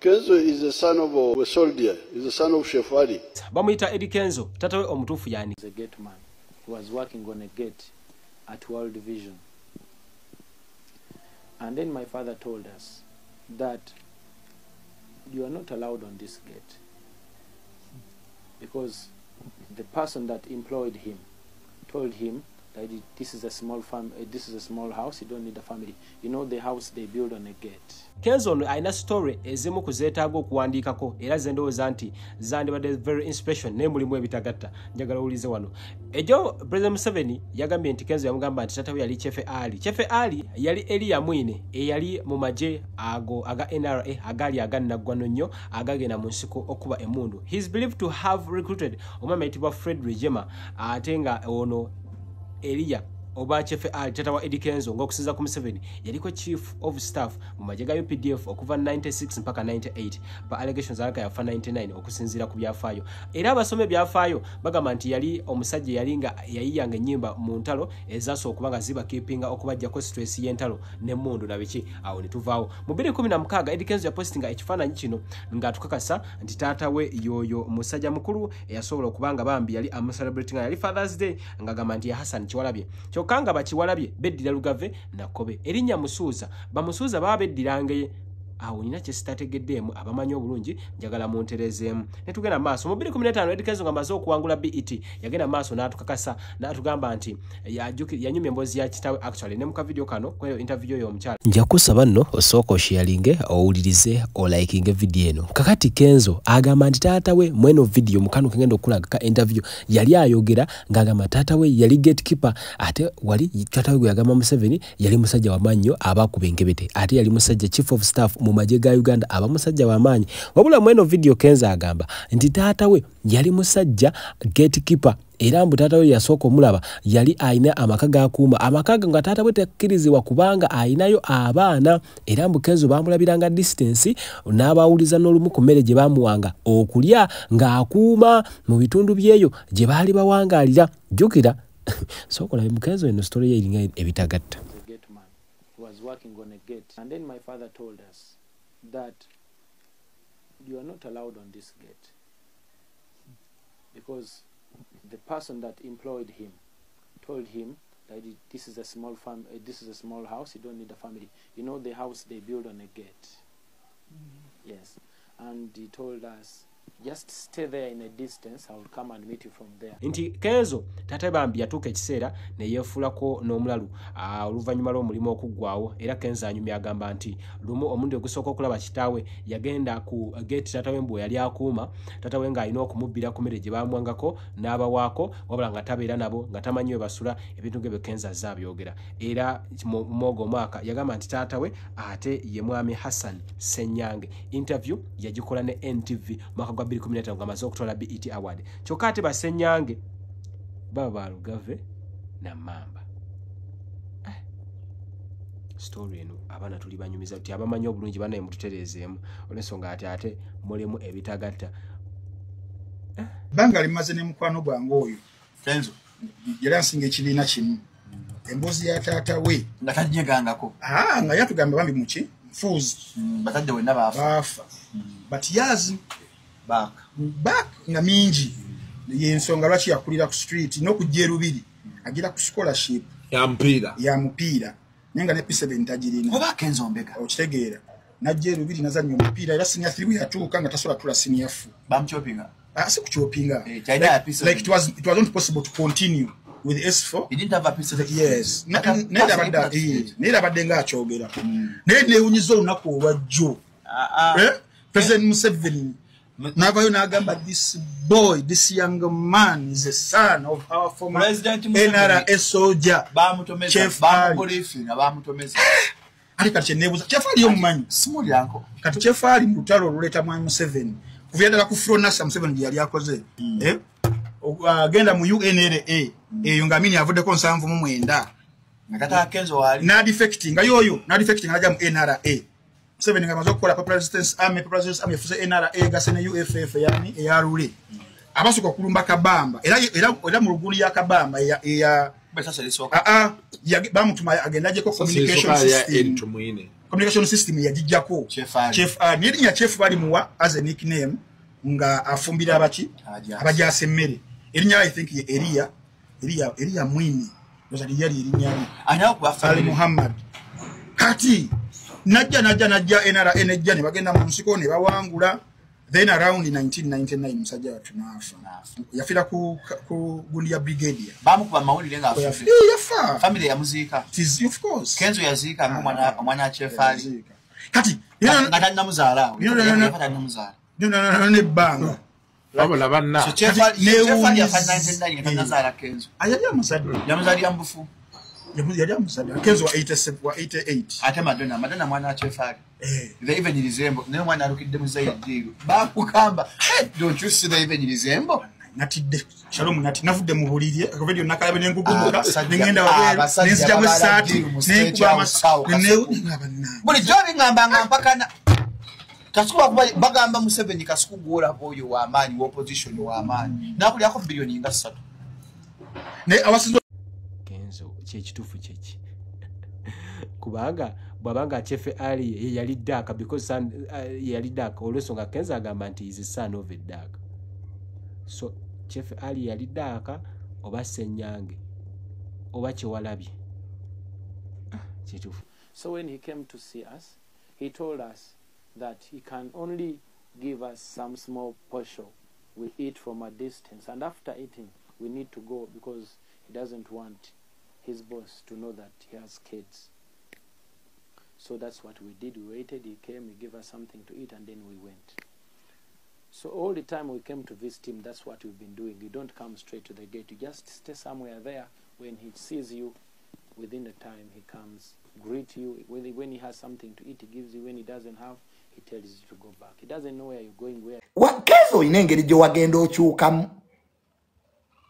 Kenzo is the son of a soldier. He's the son of Chef Ali. Bamwita Eddie Kenzo, tatawe omutufu yani. He's a gate man who was working on a gate at World Vision. And then my father told us that you are not allowed on this gate because the person that employed him told him that this is a small this is a small house, you don't need a family. You know the house they build on a gate. Kenzo ono aina story ezimu kuzeetaaga okuwandiikako era zendowooza nti zandibadde very inspiration naye mulimu ebitagatta njagala ulize wano. Ejo President Museveni yagambye nti Kenzo yamugamba nti tatawe yali Chefe Ali. Chefe Ali yali Elia Mwine eyali mu magye ago aga NRA agali aganaggwano nnyo agagenda mu nsiko okuba emundu. He is believed to have recruited omwami ayitibwa Fred Rwigema ate nga ono Elia oba Chefe Ali tata wa Eddie Kenzo ng'okusinza ku Museveni yaliko chief of staff mu magye ga UPDF okuva 96 mpaka 98 pa allegations alaka yafa 99 okusinzira ku byafaayo era abasome byafaayo bagamba nti yali omusajja yalinga yayiyanga ennyimba mu ntalo ezasooka okubanga ziba keepinga okubajjako stress y'entalo n'emmundu na biki awo ne tuvaawo mu 2016 Eddie Kenzo yapostinga ekifaananyi kino ng'atukakasa nti taata we yoyo musajja mukulu eyasobola okubanga bambi yali amuselebrating yali Father's Day ng'agamba nti ya Hassan Kiwalabye kanga bakiwalabye beddira Lugave nakobe erinnya Musuuza bamusuuza baba beddirangaye awo nina kye sitategeddemu abamanyi obulungi njagala munterezeemu ne tugenda maaso mu 2015 Eddie Kenzo ng'amaze okuwangula BET yagenda maaso n'atukakasa n'atugamba nti yanyumya emboozi ya kitawe actually ne mu kavidiyo kano kweyo interview y'omukyala nja kusaba nno osooka osharinge owulirize olikinge video eno kakati Kenzo agamba nti taata we mweno video mukano kengenda okulaga ka interview yali ayogera ng'agamba taata we yali gatekeeper ate wali taata we gwe yagamba Museveni yali musajja wamannyo abakuba engebete ate yali musajja chief of staff mu magye ga Uganda abamusajja wamaanyi wabula mweno video Kenzo agamba nti taata we yali musajja gatekeeper era mbu taata we yasooka omulaba yali ayina amaka g'akuuma amaka nga taata we takkirizibwa kubanga ayinayo abaana era mbu Kenzo bamulabiranga distance n'abawuliza n'olumu ku mmere gye bamuwanga okulya ng'akuuma mu bitundu byeyo gye baali bawangaalira jjukira sookola Kenzo eno story ye eringa ebitagatta. Was working on a gate, and then my father told us that you are not allowed on this gate because the person that employed him told him that this is a small this is a small house, you don't need a family. You know the house they build on a gate. Yes, and he told us just stay there in a distance, I will come and meet you from there. Nti Kenzo taata bambi yatuuka ekiseera ne yeefulako n'omulalu oluvannyuma lw'omulimu okuggwaawo era Kenzo anyumya agamba nti lumu omuntu ogusooka okulaba kitaawe yagenda ku gate taata we mbu yali akuuma taata we ng'alina okumubbira ku mmere gye baamuwangako n'abawaako wabula nga tabeera nabo nga tamanyi we basula ebintu ng'ebyo Kenzo azze abyogera era mwogo omwaka yagamba nti taata we ate ye mwami Hassan Ssenyange interview yagikola ne NTV mwaka gwa 2015 ng'amaze okutwala BET award kyokka ate Bassenyange baba ba Lugave na Mamba story eno abaana tuli banyumiza tuti abamanyi obulungi banaye mututereezeemu olw'ensonga ate mulimu ebitagatta banga limaze ne mukwano gwange oyo Kenzo era nsinga ekibiina kimu emboozi ya taata we nga tajjegangako nga yatugamba bambi muki nfuuzi batadde wenna baafa but yazi back nga mingi yensonga lwaki yakulira ku street n'okujja erubiri agira ku scholarship ya mupiira nenga ne P7 tajirina oba Kenzo mbega okitegeera najja erubiri nazannya omupiira era senior 3 yatuuka nga tasobola tula senior 4 bamchopinga si kuchopinga like it wasn't possible to continue with S4. He didn't have a piece of it. Yes. Nera badde nga akyogera. Naye neewunyiza olunaku olwajjo. President Museveni n'avayo n'agamba this boy, this young man is a son of our former NRA soldier. Ali kati nebuza Chief Ali omumanyi. Simuli yanko. Kati Chief Ali mu lutalo oluleta mwami Museveni. Kuva ddala ku Fronasa Museveni yali akoze. Agenda mu UNRA eyo ngamini avuddeko 7 nakata Kenzo wali na defecting yoyo na defecting aja mu NRA Museveni ngamazo kukola President's Army fuse NRA gasene UFF yani eyarule abasuka kulumba kabamba era mu lugulu ya kabamba ya besasa lisoka bamutuma agenda je ko communication system communication system yagijjako Chef Ali nirinya Chef bali muwa as a nickname nga afumbira abajase mmere erinya I think ye Elia Mwini yali erinya anya ku Ali Muhammad kati najja NRA enejja ne bagenda mu nsiko ne bawangula then around 1999 musajja watu nafa yafira ku gundi ya brigadier bamukuba mawuli lenga yafa family ya muzika tis of course Kenzo yazika mwana Chef Ali kati ngata namuzala ne banga Wabula banna. so Chef Ali ya 1999 ngata nazala Kenzo ayali amuzadde yamuzali ambufu yali amuzadde Kenzo wa 87 wa 88 ate Madonna mwana Chef Ali the even Lizembo ne mwana alukidde muzayidde bakukamba don't you see the even Lizembo natidde Shalom nati navudde mu bulirye akavedio nakalabe n'engugumuka ngenda wabwe nenzija mu saati n'ekuba amasawo buli jobi ngamba mpakana kasukuba bagamba Museveni kasuku gwola boyo wa amani wa opposition wa amani nakuli yako bilioni nga 3 ne awasizo Kenzo kyekitufu kyeki kubanga bwabanga Chef Ali yali Daka because yali Daka olwensonga Kenzo agamba nti is a son of a Daka. So Chef Ali yali Daka oba Senyange oba Kyewalabye kitufu. So when he came to see us, he told us that he can only give us some small portion. We eat from a distance, and after eating, we need to go because he doesn't want his boss to know that he has kids. So that's what we did. We waited, he came, he gave us something to eat, and then we went. So all the time we came to visit him, that's what we've been doing. You don't come straight to the gate. You just stay somewhere there. When he sees you, within the time he comes, greet you. When he has something to eat, he gives you. When he doesn't have, he tells you to go back. He doesn't know where you're going, where. Kezo inengeri gye wagenda okyukamu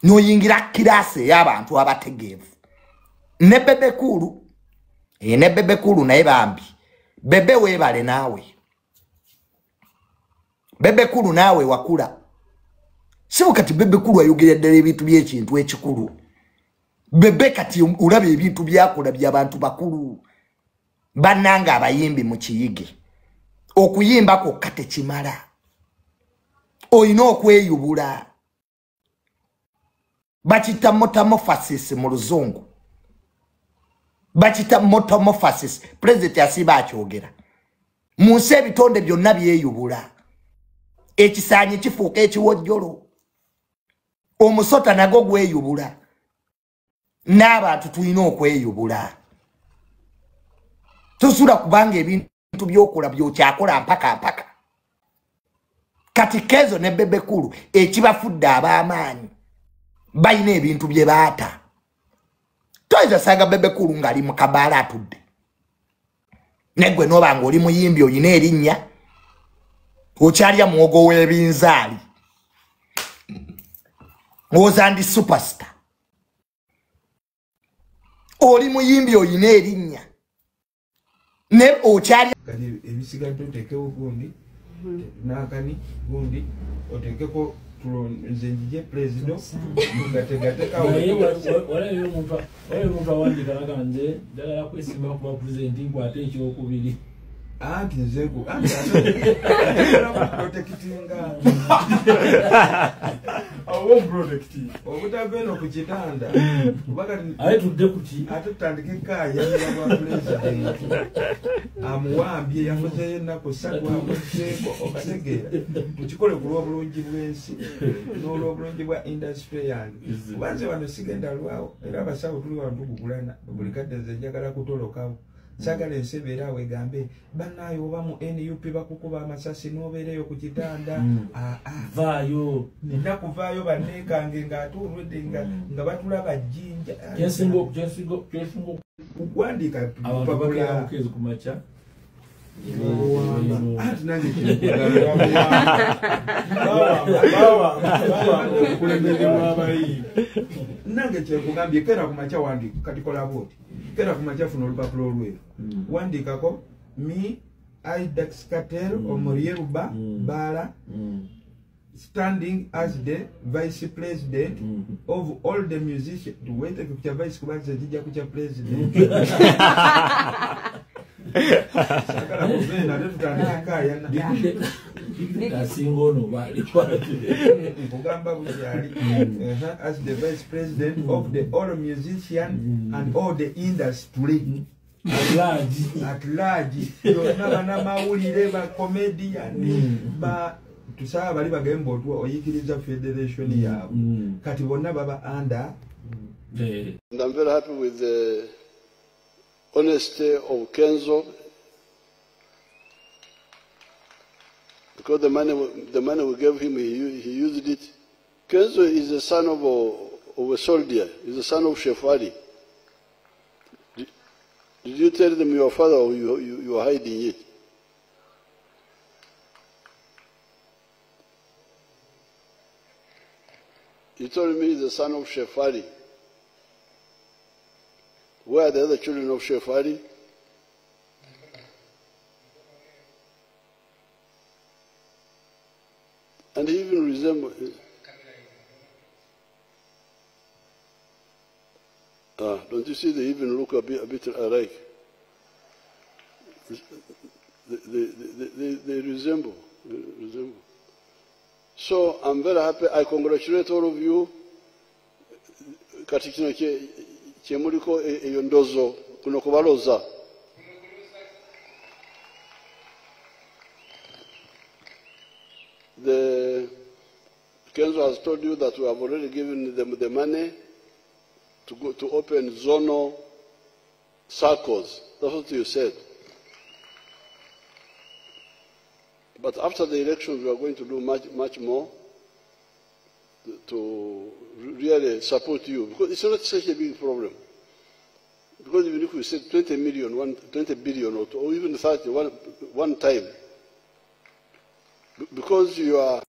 n'oyingira kirase y'abantu abategeevu ne Bebe Kulu ne Bebe Kulu naye bambi Bebe weebale naawe Bebe Kulu naawe wakula sibu kati Bebe Kulu ayogeredde ebintu by'ekintu ekikulu Bebe kati ulabye ebintu byakola by'abantu bakulu bannanga abayimbi mu kiyige okuyimba kokka tekimala oyina okweyubula bakita metamorphosis mu luzungu bakita metamorphosis president asiba akyogera mu nsi ebitonde byonna byeyubula ekisaanyi kifuuka ekiwojjolo omusota nago gweyubula n'abantu tulina okweyubula tosula kubanga ebintu byokola byokyakola mpaka kati Kezo ne Bebe Kulu ekibafudde ab'amaanyi bayina ebintu bye baata toyinza sanga Bebe Kulu ng'ali mu kabaala atudde negwe n'obanga oli muyimbi oyina erinnya okyalya muwogo w'ebinzaali oza ndi superstar oli muyimbi oyina erinnya ne okyalya kali ebisigadde oteekewo gundi nakani gundi oteekeko nze njije president mugategatekawo walayo omuntu awandika naga nze ddala yakwesiba kuba president nkwate ekyokubiri anti nzeku protectinga awo protecting obutaveno ku kitanda aye tudde kuti atutandike kaya ya president amuwambye yakozeyo nako sagwa amuteeko okategeera tukikole ku lw'obulungi bw'ensi n'olw'obulungi bwa industry yange kubanze wano sigenda lwawo era abasawo tuli wantu kugulana buli kadde nze njagala kutolokawo sagala ensebeera awo egambe bannayo oba mu NUP bakukuba amasasi n'obeereyo ku kitanda vaayo nina kuvaayo banneekange ng'ate olwedde nga batulaba jjinja kyensinga kugwandika abakezi ku maca anti nange nange kyekugambye kera ku maca wandika kati kola booti kera ku maca funa olupapula olweru wandikako me Idax Cartel Omurieruba Bala standing as the vice president of all the musicians to wait to vice kubanza jija kucha president Sakala kuvena tetutandika kaya na singono bali Bugamba Bushali as the vice president of the all musician and all the industry at large yonna bana mawulire ba comedian ba tusaba bali bagembo otwa oyikiriza federation yaabwe kati bonna baba under. And I'm very happy with the honesty of Kenzo, because the money we gave him, he used it. Kenzo is the son of a soldier. He's the son of Chef Ali. Did you tell them your father, or you are hiding it? He told me he's the son of Chef Ali. Where are the other children of Chef Ali? And he even resembles. Don't you see they even look a bit alike? They resemble. So I'm very happy. I congratulate all of you. Katikino chemuliko eyondozo kuno kubaloza. The Kenzo has told you that we have already given them the money to go to open zonal circles. That's what you said. But after the elections, we are going to do much more to really support you, because it's not such a big problem. Because even if we said 20 billion or even 30 one time, because you are.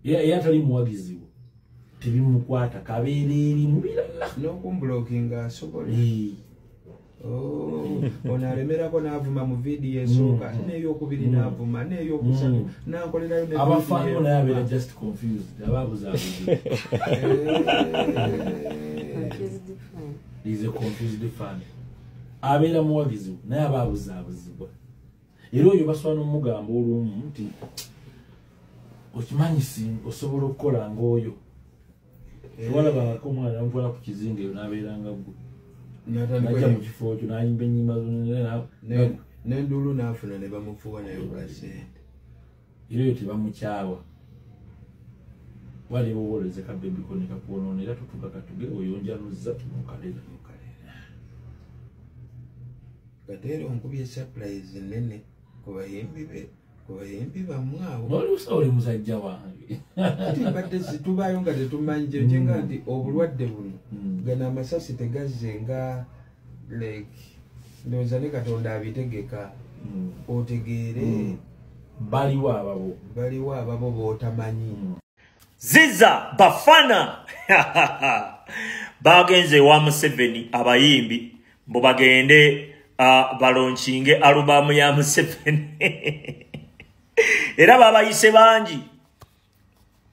Yatali muwagiziwo tebimukwata kabeereri mubirala n'okumbulookinga asobola onalemerako n'avuma mu vidiyo esooka n'eyokubiri n'avuma n'eyokusatu n'ankolerayo abafaano naye abeera just confused ababuzaabuzi is a confused fan abeera muwagiziwo naye ababuzaabuzibwa era oyo basobola n'omugamba olumu nti okimanyisi osobola okukola ng'oyo tewalabangako omwana namutwala ku kizinga eyo n'abeeranga gwe najja mu kifo ekyo n'ayimba ennyimba n'enduulu n'afuna ne bamufuwa naye kasente era eyo tebamukyawa waliwo oboleze kabebiko ne kakuwonoona era tutuka katuge oyonjaluzza tumukalera Kateera onkubye surprise nene ku bayimbi bamwawo noluusa oli musajja wange ati mbadde situbaayo nga tetumanyi kyenga nti obulwadde buno gana amasasi tegazze nga like ndowooza ne Katonda abitegeka otegeere baliwo ababo b'otamanyi Ziza Bafana bagenze wa Museveni abayimbi mbo bagende balonchinge alubamu ya Museveni era babayise bangi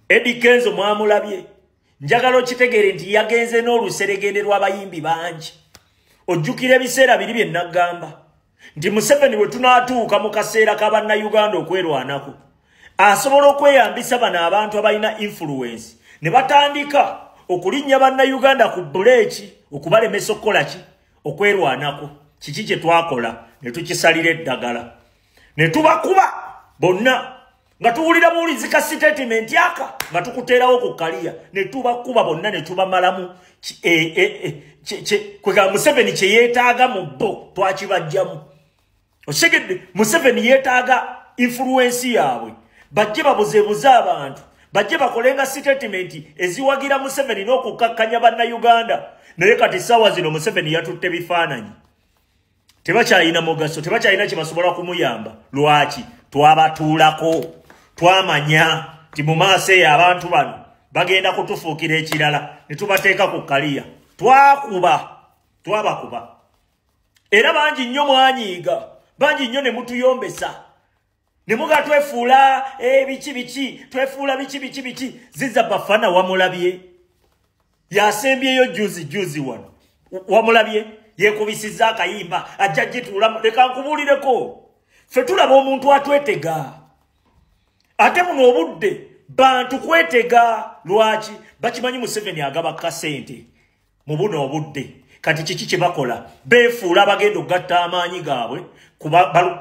Eddie Kenzo mwamulabye njagala okitegere nti yagenze n'oluseregende lw'abayimbi bangi ojjukira ebiseera biri bye nagamba nti Museveni bwe tunaatuuka mu kaseera k'Abannayuganda okwerwanako asobola okweyambisa bano abantu abalina influence ne batandika okulinnya Bannayuganda ku buleeki okubalemesa okukola ki okwerwanako kiki kye twakola ne tukisalira eddagala ne tubakuba bonna nga tuwulira buwulizika statement yaka nga tukuteerawo ku kaliya ne tubakuba bonna ne tubamalamu kwega Museveni kye yeetaaga mu bo twakibajjamu osigedde Museveni yeetaaga influence yaabwe bajje babuzeebuze abantu bajje bakolenga statement eziwagira Museveni n'okukkakkanya Bannayuganda naye kati ssaawa zino Museveni yatutte bifaananyi tebakyalina mugaso tebakyalina kye basobola kumuyamba lwaki twabatuulako twamanya ti mu maaso eyo abantu bano bagenda kutufuukira ekirala ne tubateeka ku kaliya twabakuba era bangi nnyo mwanyiiga bangi nnyo ne mutuyombesa ne muga twefuula biki twefuula biki Ziza Bafana wamulabye yasembyeyo juzi wano wamulabye yekubisiza akayimba ajja gituulamu leka nkubuulireko ffe tulaba omuntu atwetega ate buno obudde bantu kwetega lwaki bakimanyi Museveni agaba kasente mu buno obudde kati kiki kye bakola beefuula abagenda okugatta amaanyi gaabwe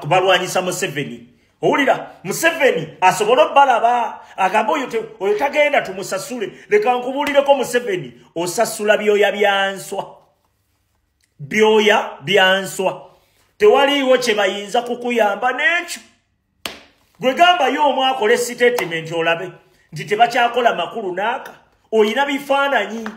kubalwanyisa Museveni owulira Museveni asobola obbalaba agamba oyo tagenda tumusasule leka nkubuulireko Museveni osasula byoya byanswa tewaliiwo kye bayinza kukuyamba n'ekyo gwe gamba yo omu akole statement olabe nti tebakyakola makulu naaka oyina bifaananyi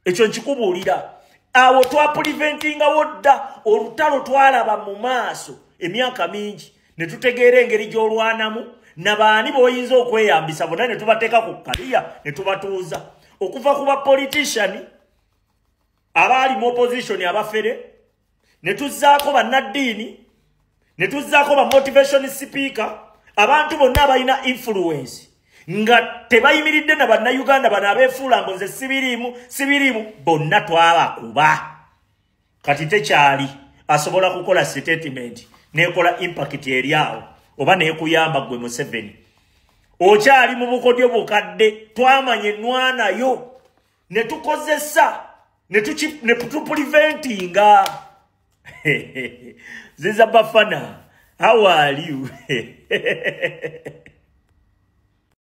ekyo nkikubuulira awo twapuliventingawo dda olutalo twalaba mu maaso emyaka mingi ne tutegeera engeri gy'olwanamu nabaani b'oyinza okweyambisa bonna ne tubateeka ku kaliya ne tubatuuza okuva ku bapolitician abaali mu opposition abafere ne tuzzaako bannaddiini ne tuzzaako ba motivation speaker abantu bonna abalina influence nga tebayimiridde na bannayuganda bano abeefuula mbu nze sibiriimu bonna twabakuba kati tekyali asobola kukola statement nekola impact eri awo oba nekuyamba gwe Museveni okyali mu bukodyo bukadde twamanye nwanayo ne tukozesa ne tupreventinga Ziza Bafana, how are you?